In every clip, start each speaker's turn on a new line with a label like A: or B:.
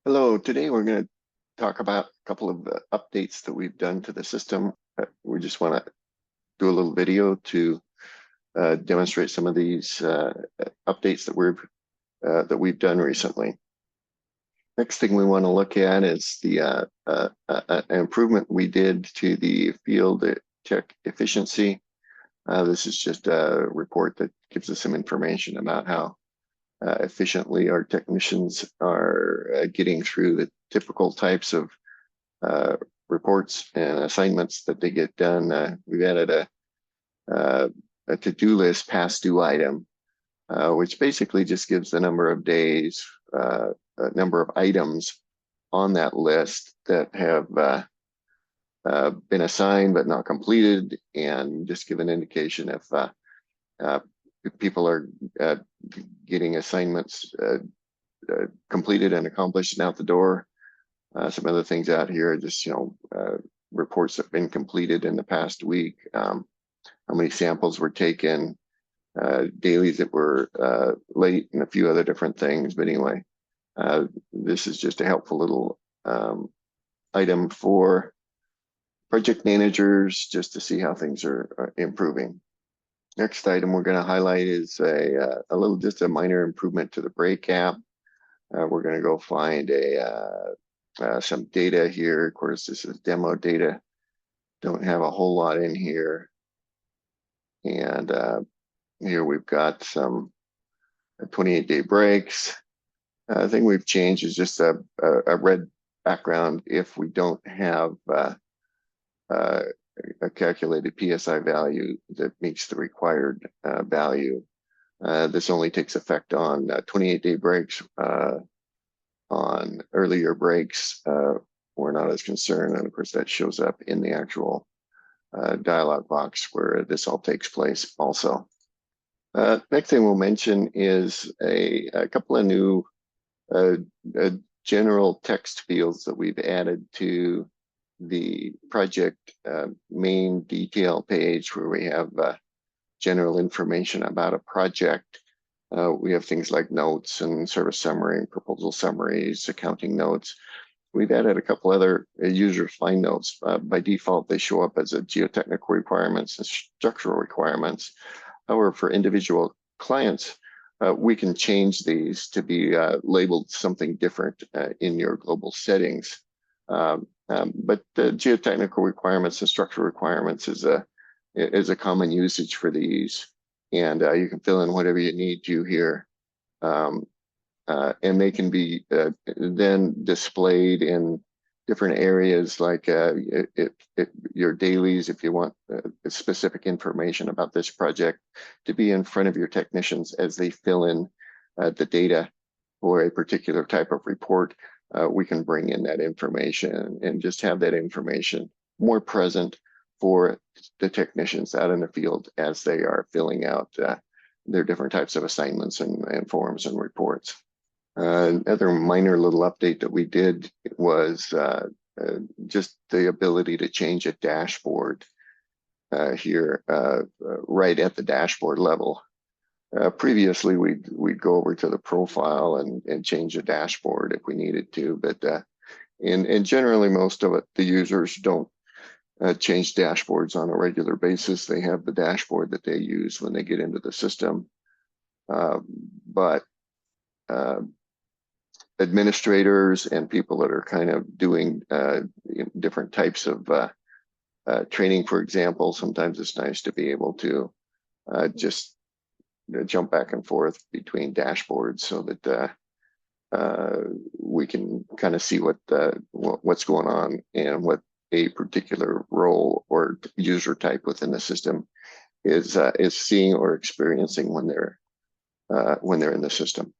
A: Hello, today we're going to talk about a couple of the updates that we've done to the system. We just want to do a little video to demonstrate some of these updates that we've done recently. Next thing we want to look at is the improvement we did to the field tech efficiency. This is just a report that gives us some information about how efficiently our technicians are getting through the typical types of reports and assignments that they get done. We've added a to-do list past due item, which basically just gives the number of days, number of items on that list that have been assigned but not completed, and just give an indication if people are getting assignments completed and accomplished and out the door. Some other things out here, just reports that have been completed in the past week, how many samples were taken, dailies that were late, and a few other different things. But anyway, this is just a helpful little item for project managers just to see how things are improving. Next item we're going to highlight is just a minor improvement to the break app. We're going to go find some data here. Of course, this is demo data. Don't have a whole lot in here. And here we've got some 28-day breaks. The thing we've changed is just a red background if we don't have a calculated PSI value that meets the required value. This only takes effect on 28-day breaks. On earlier breaks, we're not as concerned, and of course that shows up in the actual dialog box where this all takes place also. Next thing we'll mention is a couple of new general text fields that we've added to the project main detail page, where we have general information about a project. We have things like notes and service summary, proposal summaries, accounting notes. We've added a couple other user-defined notes. By default, they show up as a geotechnical requirements and structural requirements. However, for individual clients, we can change these to be labeled something different in your global settings. But the geotechnical requirements and structural requirements is a common usage for these, and you can fill in whatever you need to here, and they can be then displayed in different areas, like your dailies, if you want specific information about this project to be in front of your technicians as they fill in the data for a particular type of report. We can bring in that information and just have that information more present for the technicians out in the field as they are filling out their different types of assignments and forms and reports. Another minor little update that we did was just the ability to change a dashboard here right at the dashboard level. Previously, we'd go over to the profile and change the dashboard if we needed to, but and generally most of it, the users don't change dashboards on a regular basis. They have the dashboard that they use when they get into the system. But administrators and people that are kind of doing different types of training, for example, sometimes it's nice to be able to just jump back and forth between dashboards so that we can kind of see what's going on and what a particular role or user type within the system is seeing or experiencing when they're in the system.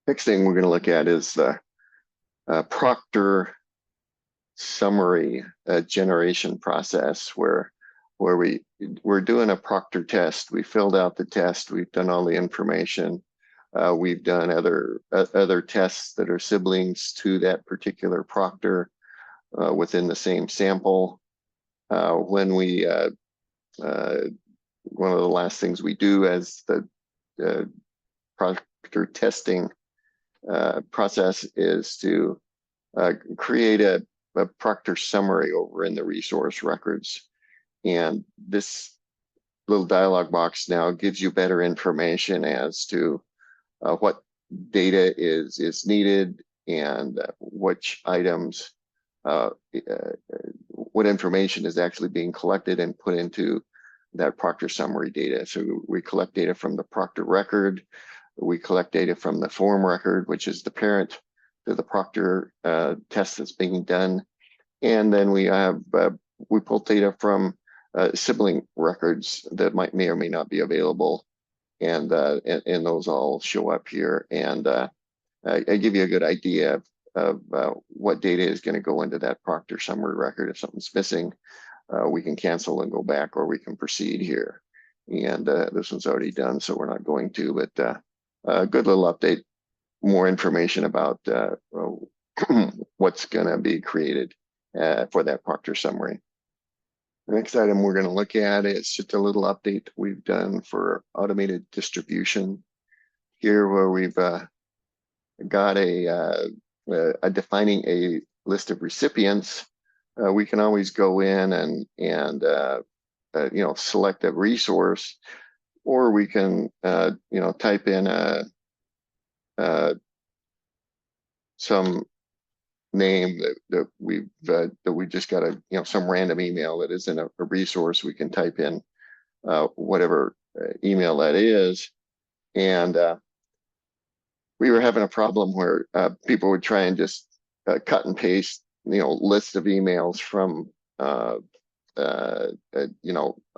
A: Next thing we're going to look at is the proctor summary generation process, where we're doing a proctor test. We filled out the test. We've done all the information. We've done other tests that are siblings to that particular proctor within the same sample. When we one of the last things we do as the proctor testing process is to create a proctor summary over in the resource records. And this little dialog box now gives you better information as to what data is needed and which items, what information is actually being collected and put into that proctor summary data. So we collect data from the proctor record, we collect data from the form record, which is the parent to the proctor test that's being done, and then we pull data from sibling records that may or may not be available, and those all show up here. And I give you a good idea of what data is going to go into that proctor summary record. If something's missing, we can cancel and go back, or we can proceed here. And this one's already done, so we're not going to, but a good little update, more information about what's going to be created for that proctor summary. The next item we're going to look at is just a little update we've done for automated distribution here, where we've got a defining a list of recipients. We can always go in and select a resource, or we can type in some name that we just got some random email that isn't a resource. We can type in whatever email that is, and we were having a problem where people would try and just cut and paste lists of emails from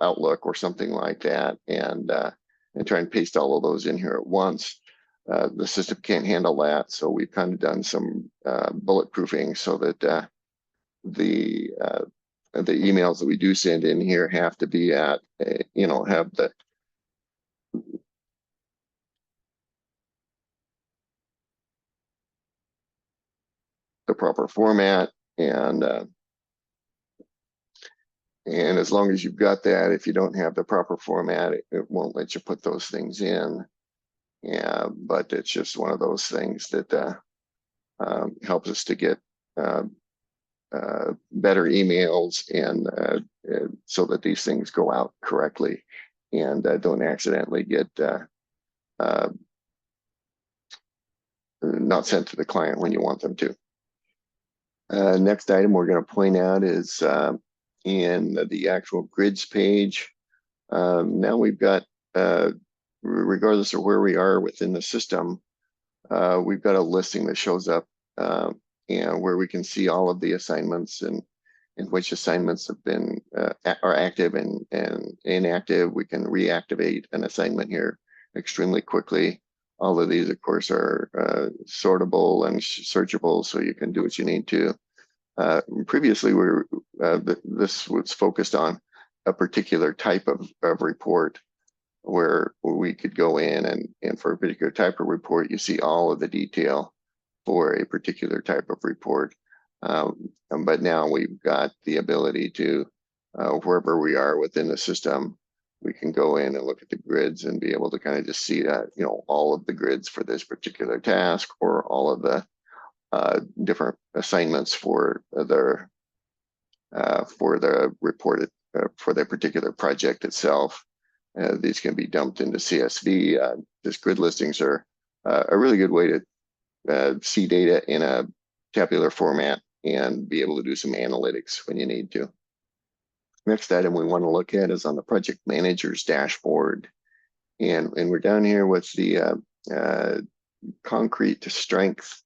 A: Outlook or something like that, and try and paste all of those in here at once. The system can't handle that, so we've kind of done some bulletproofing so that the emails that we do send in here have to be at have the proper format, and as long as you've got that, if you don't have the proper format, it won't let you put those things in. Yeah, but it's just one of those things that helps us to get better emails, and so that these things go out correctly and don't accidentally get not sent to the client when you want them to. Next item we're going to point out is in the actual grids page. Now we've got, regardless of where we are within the system, we've got a listing that shows up where we can see all of the assignments and which assignments have been are active and inactive. We can reactivate an assignment here extremely quickly. All of these, of course, are sortable and searchable, so you can do what you need to. Previously, this was focused on a particular type of report, where we could go in and for a particular type of report, you see all of the detail for a particular type of report. But now we've got the ability to, wherever we are within the system, we can go in and look at the grids and be able to kind of just see that, all of the grids for this particular task, or all of the different assignments for the reported for the particular project itself. These can be dumped into CSV. These grid listings are a really good way to see data in a tabular format and be able to do some analytics when you need to. Next item we want to look at is on the project manager's dashboard. And we're down here with the concrete to strength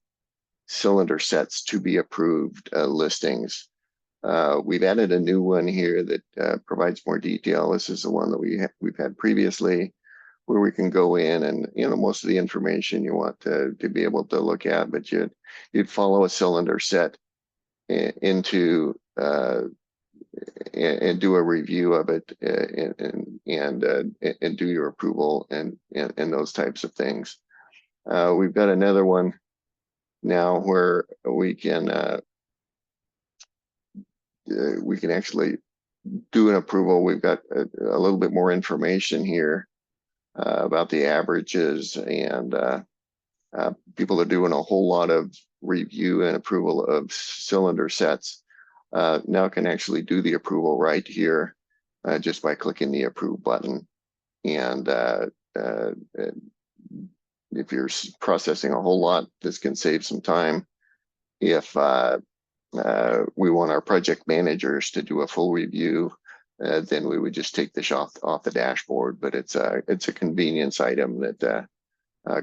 A: cylinder sets to be approved listings. We've added a new one here that provides more detail. This is the one that we've had previously, where we can go in and most of the information you want to be able to look at, but you'd follow a cylinder set into and do a review of it and do your approval and those types of things. We've got another one now where we can actually do an approval. We've got a little bit more information here about the averages and People are doing a whole lot of review and approval of cylinder sets. Now can actually do the approval right here just by clicking the approve button. And if you're processing a whole lot, this can save some time. If we want our project managers to do a full review, then we would just take this off the dashboard. But it's a convenience item that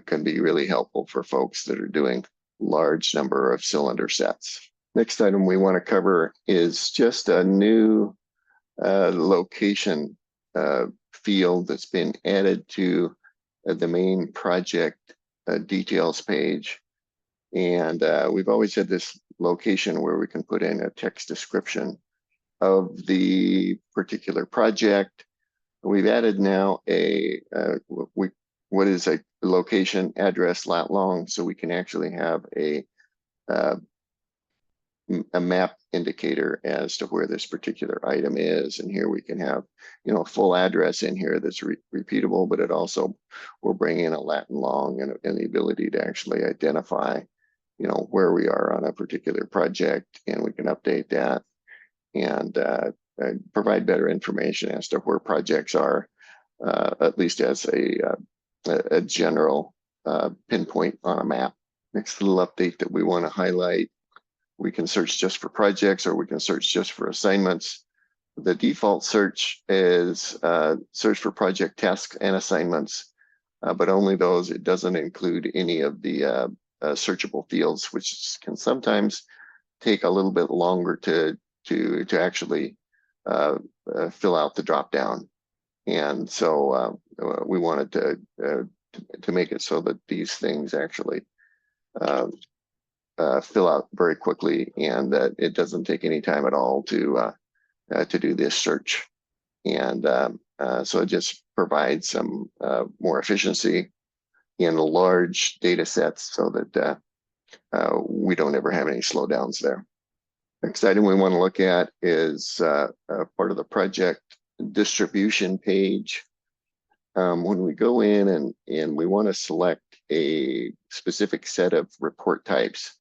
A: can be really helpful for folks that are doing large number of cylinder sets. Next item we want to cover is just a new location field that's been added to the main project details page. And we've always had this location where we can put in a text description of the particular project. We've added now what is a location address lat long, so we can actually have a map indicator as to where this particular item is. And here we can have, a full address in here that's repeatable, but it also will bring in a lat long and the ability to actually identify, where we are on a particular project, and we can update that and provide better information as to where projects are, at least as a general pinpoint on a map. Next little update that we want to highlight, we can search just for projects or we can search just for assignments. The default search is search for project tasks and assignments, but only those. It doesn't include any of the searchable fields, which can sometimes take a little bit longer to actually fill out the drop down. And so we wanted to make it so that these things actually fill out very quickly, and that it doesn't take any time at all to do this search. And so it just provides some more efficiency in the large data sets so that we don't ever have any slowdowns there. Next item we want to look at is part of the project distribution page. When we go in and we want to select a specific set of report types,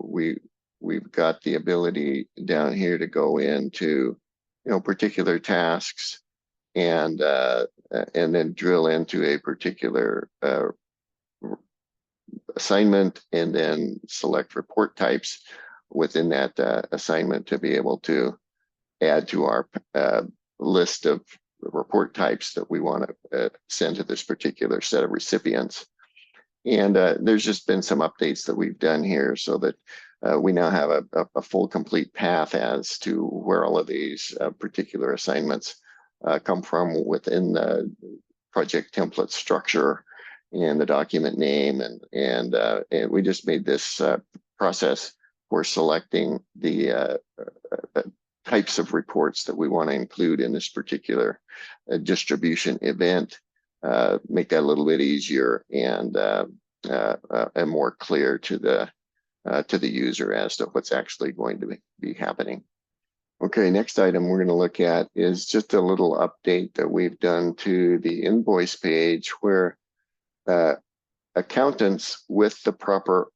A: we've got the ability down here to go into particular tasks and then drill into a particular assignment and then select report types within that assignment to be able to add to our list of report types that we want to send to this particular set of recipients. And there's just been some updates that we've done here so that we now have a full complete path as to where all of these particular assignments come from within the project template structure and the document name. And we just made this process for selecting the types of reports that we want to include in this particular distribution event, make that a little bit easier and more clear to the user as to what's actually going to be happening. Okay, next item we're going to look at is just a little update that we've done to the invoice page where accountants with the proper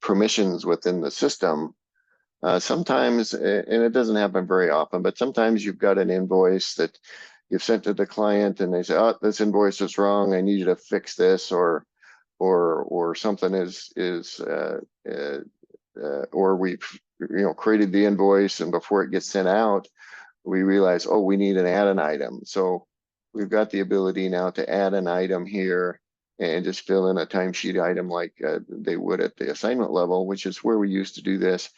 A: permissions within the system sometimes, and it doesn't happen very often, but sometimes you've got an invoice that you've sent to the client and they say, oh, this invoice is wrong, I need you to fix this, or something or we've created the invoice and before it gets sent out, we realize, oh, we need to add an item. So we've got the ability now to add an item here and just fill in a timesheet item like they would at the assignment level, which is where we used to do this.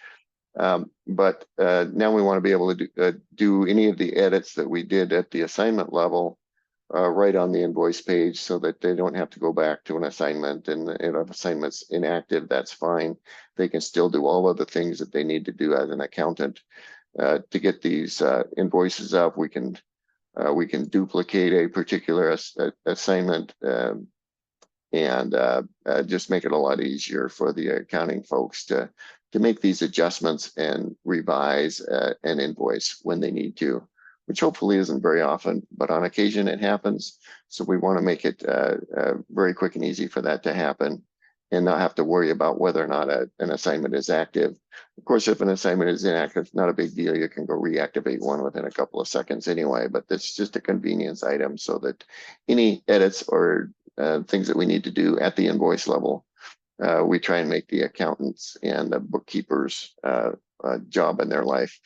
A: But now we want to be able to do any of the edits that we did at the assignment level right on the invoice page so that they don't have to go back to an assignment. And if assignment's inactive, that's fine. They can still do all of the things that they need to do as an accountant to get these invoices up. We can duplicate a particular assignment and just make it a lot easier for the accounting folks to make these adjustments and revise an invoice when they need to which hopefully isn't very often, but on occasion it happens. So we want to make it very quick and easy for that to happen and not have to worry about whether or not an assignment is active. Of course, if an assignment is inactive, it's not a big deal. You can go reactivate one within a couple of seconds anyway, but it's just a convenience item so that any edits or things that we need to do at the invoice level, we try and make the accountants and the bookkeepers job in their life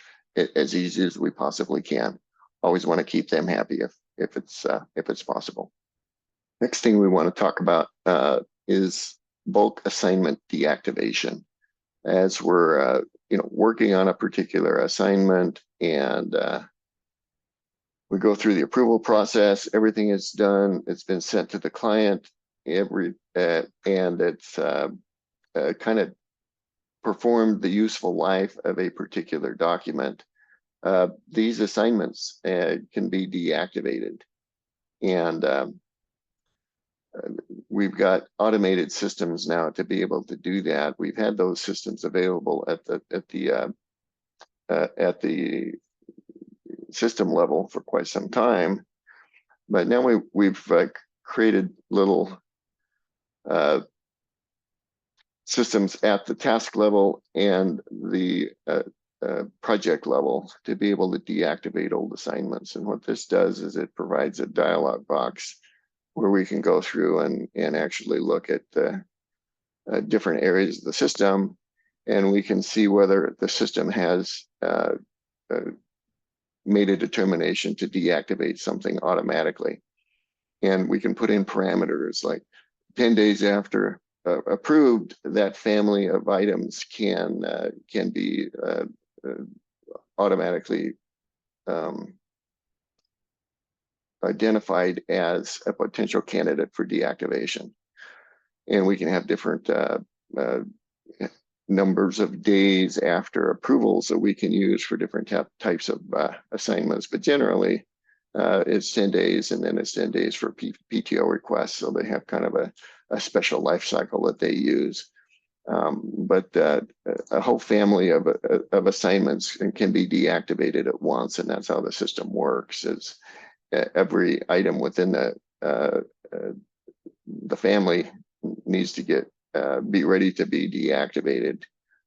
A: as easy as we possibly can. Always want to keep them happy if it's possible. Next thing we want to talk about is bulk assignment deactivation. As we're working on a particular assignment and we go through the approval process, everything is done, it's been sent to the client, and it's kind of performed the useful life of a particular document. These assignments can be deactivated, and we've got automated systems now to be able to do that. We've had those systems available at the system level for quite some time, but now we've created little systems at the task level and the project level to be able to deactivate old assignments. And what this does is it provides a dialog box where we can go through and actually look at different areas of the system, and we can see whether the system has made a determination to deactivate something automatically. And we can put in parameters like 10 days after approved, that family of items can be automatically identified as a potential candidate for deactivation. And we can have different numbers of days after approvals that we can use for different types of assignments. But generally, it's 10 days, and then it's 10 days for PTO requests. So they have kind of a special life cycle that they use. But a whole family of assignments can be deactivated at once, and that's how the system works. Is every item within the family needs to be ready to be deactivated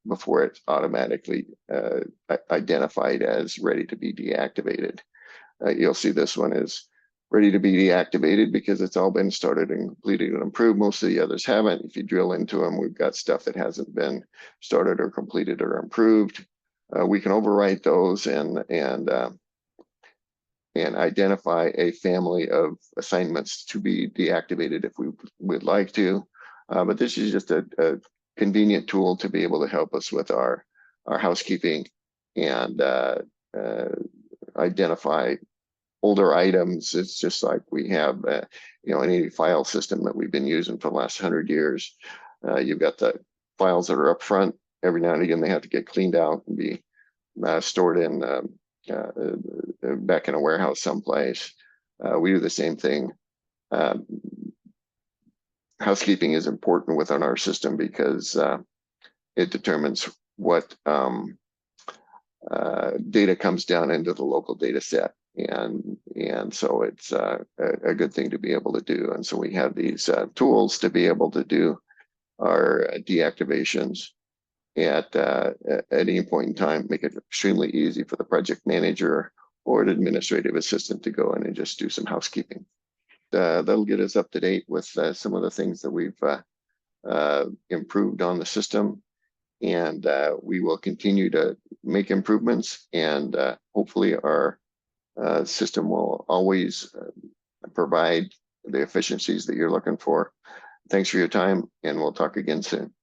A: before it's automatically identified as ready to be deactivated. You'll see this one is ready to be deactivated because it's all been started and completed and approved. Most of the others haven't. If you drill into them, we've got stuff that hasn't been started or completed or improved. We can overwrite those and identify a family of assignments to be deactivated if we would like to. But this is just a convenient tool to be able to help us with our housekeeping and identify older items. It's just like we have, any file system that we've been using for the last 100 years. You've got the files that are up front. Every now and again, they have to get cleaned out and be stored in back in a warehouse someplace. We do the same thing. Housekeeping is important within our system because it determines what data comes down into the local data set. And so it's a good thing to be able to do. And so we have these tools to be able to do our deactivations at any point in time, make it extremely easy for the project manager or an administrative assistant to go in and just do some housekeeping. That'll get us up to date with some of the things that we've improved on the system. And we will continue to make improvements, and hopefully our system will always provide the efficiencies that you're looking for. Thanks for your time, and we'll talk again soon.